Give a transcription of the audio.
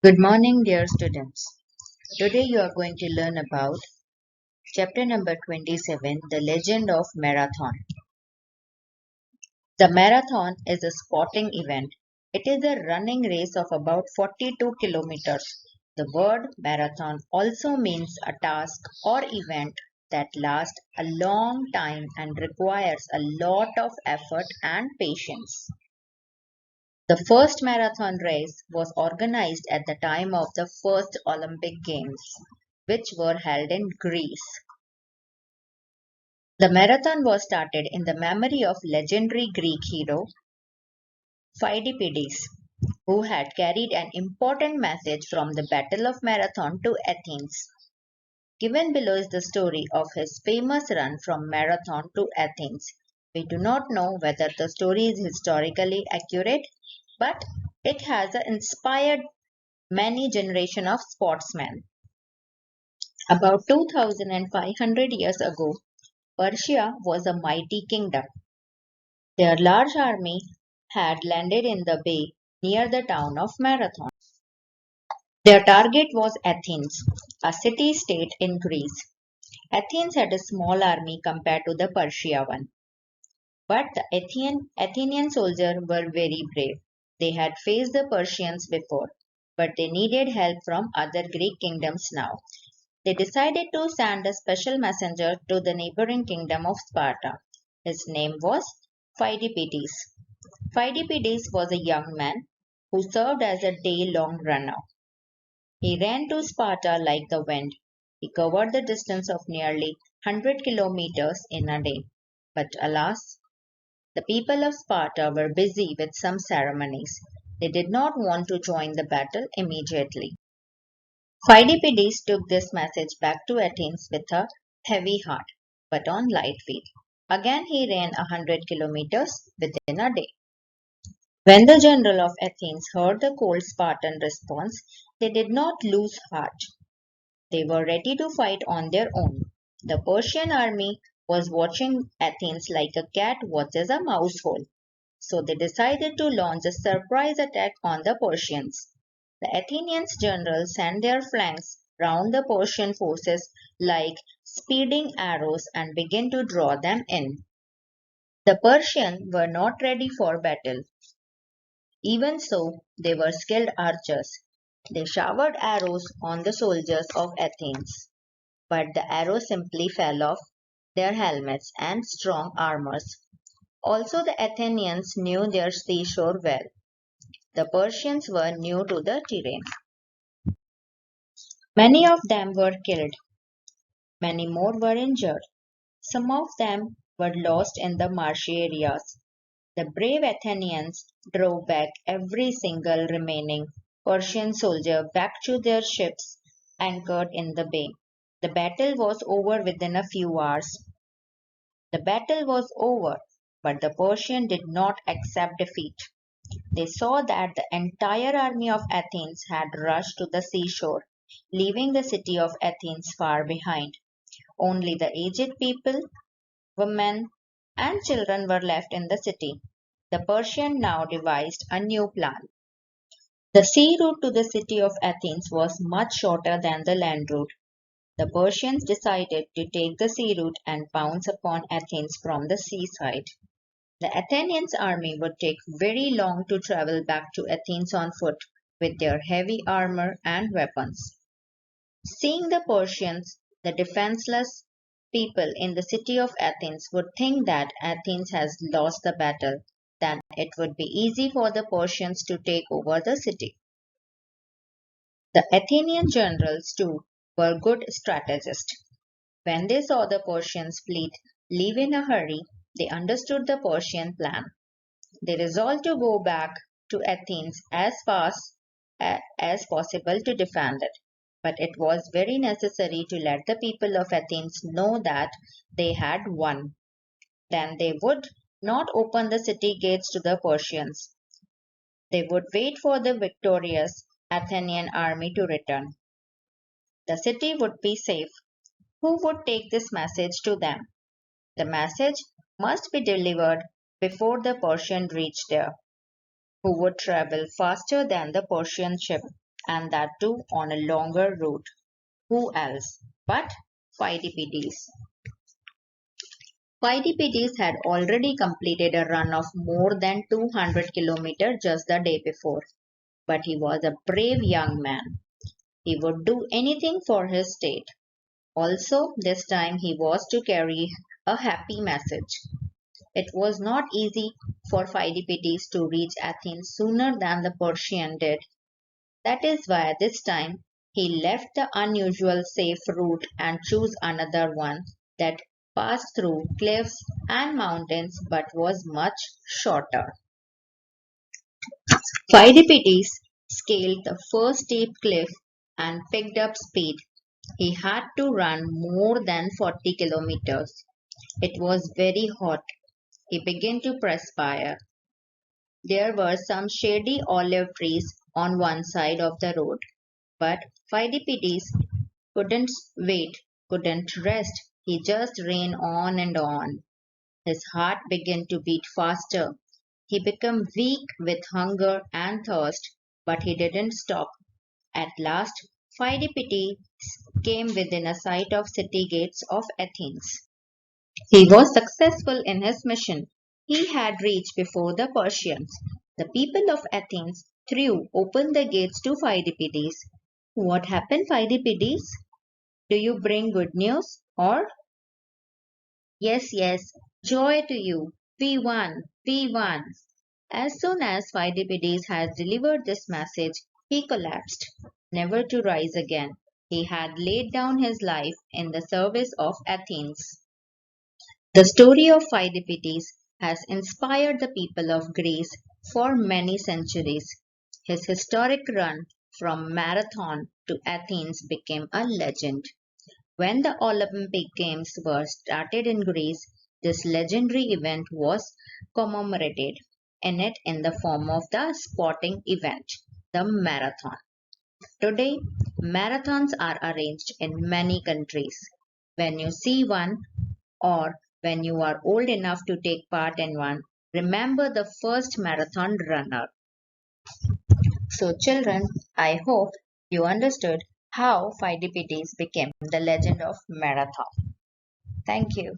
Good morning, dear students. Today you are going to learn about chapter number 27, The Legend of Marathon. The marathon is a sporting event. It is a running race of about 42 kilometers. The word marathon also means a task or event that lasts a long time and requires a lot of effort and patience. The first marathon race was organized at the time of the first Olympic Games, which were held in Greece. The marathon was started in the memory of legendary Greek hero Pheidippides, who had carried an important message from the Battle of Marathon to Athens. Given below is the story of his famous run from Marathon to Athens. We do not know whether the story is historically accurate, but it has inspired many generations of sportsmen. About 2500 years ago, Persia was a mighty kingdom. Their large army had landed in the bay near the town of Marathon. Their target was Athens, a city-state in Greece. Athens had a small army compared to the Persia one, but the Athenian soldiers were very brave. They had faced the Persians before, but they needed help from other Greek kingdoms now. They decided to send a special messenger to the neighboring kingdom of Sparta. His name was Pheidippides. Pheidippides was a young man who served as a day-long runner. He ran to Sparta like the wind. He covered the distance of nearly 100 kilometers in a day. But alas, the people of Sparta were busy with some ceremonies. They did not want to join the battle immediately. Pheidippides took this message back to Athens with a heavy heart, but on light feet. Again he ran 100 kilometers within a day. When the general of Athens heard the cold Spartan response, they did not lose heart. They were ready to fight on their own. The Persian army was watching Athens like a cat watches a mouse hole. So they decided to launch a surprise attack on the Persians. The Athenian generals sent their flanks round the Persian forces like speeding arrows and began to draw them in. The Persians were not ready for battle. Even so, they were skilled archers. They showered arrows on the soldiers of Athens, but the arrows simply fell off their helmets and strong armors. Also, the Athenians knew their seashore well. The Persians were new to the terrain. Many of them were killed, many more were injured. Some of them were lost in the marshy areas. The brave Athenians drove back every single remaining Persian soldier back to their ships anchored in the bay. The battle was over within a few hours. The battle was over, but the Persians did not accept defeat. They saw that the entire army of Athens had rushed to the seashore, leaving the city of Athens far behind. Only the aged people, women, and children were left in the city. The Persians now devised a new plan. The sea route to the city of Athens was much shorter than the land route. The Persians decided to take the sea route and pounce upon Athens from the seaside. The Athenian army would take very long to travel back to Athens on foot with their heavy armor and weapons. Seeing the Persians, the defenseless people in the city of Athens would think that Athens has lost the battle, then it would be easy for the Persians to take over the city. The Athenian generals, too, were good strategists. When they saw the Persian fleet leave in a hurry, they understood the Persian plan. They resolved to go back to Athens as fast as possible to defend it. But it was very necessary to let the people of Athens know that they had won. Then they would not open the city gates to the Persians. They would wait for the victorious Athenian army to return. The city would be safe. Who would take this message to them? The message must be delivered before the Persian reached there. Who would travel faster than the Persian ship? and that too on a longer route. Who else but Pheidippides? Pheidippides had already completed a run of more than 200 kilometers just the day before, but he was a brave young man. He would do anything for his state. Also, this time he was to carry a happy message. It was not easy for Pheidippides to reach Athens sooner than the Persian did. That is why this time he left the unusual safe route and chose another one that passed through cliffs and mountains but was much shorter. Pheidippides scaled the first steep cliff and picked up speed. He had to run more than 40 kilometers. It was very hot. He began to perspire. There were some shady olive trees on one side of the road, but Pheidippides couldn't wait, couldn't rest. He just ran on and on. His heart began to beat faster. He became weak with hunger and thirst, but he didn't stop. At last, Pheidippides came within a sight of city gates of Athens. He was successful in his mission. He had reached before the Persians. The people of Athens threw open the gates to Pheidippides. What happened, Pheidippides? Do you bring good news? Or, yes, yes, joy to you. We won, we won. As soon as Pheidippides had delivered this message, he collapsed, never to rise again. He had laid down his life in the service of Athens. The story of Pheidippides has inspired the people of Greece for many centuries. His historic run from Marathon to Athens became a legend. When the Olympic Games were started in Greece, this legendary event was commemorated in the form of the sporting event, the marathon. Today, marathons are arranged in many countries. When you see one, or when you are old enough to take part in one, remember the first marathon runner. So, children, I hope you understood how Pheidippides became the legend of marathon. Thank you.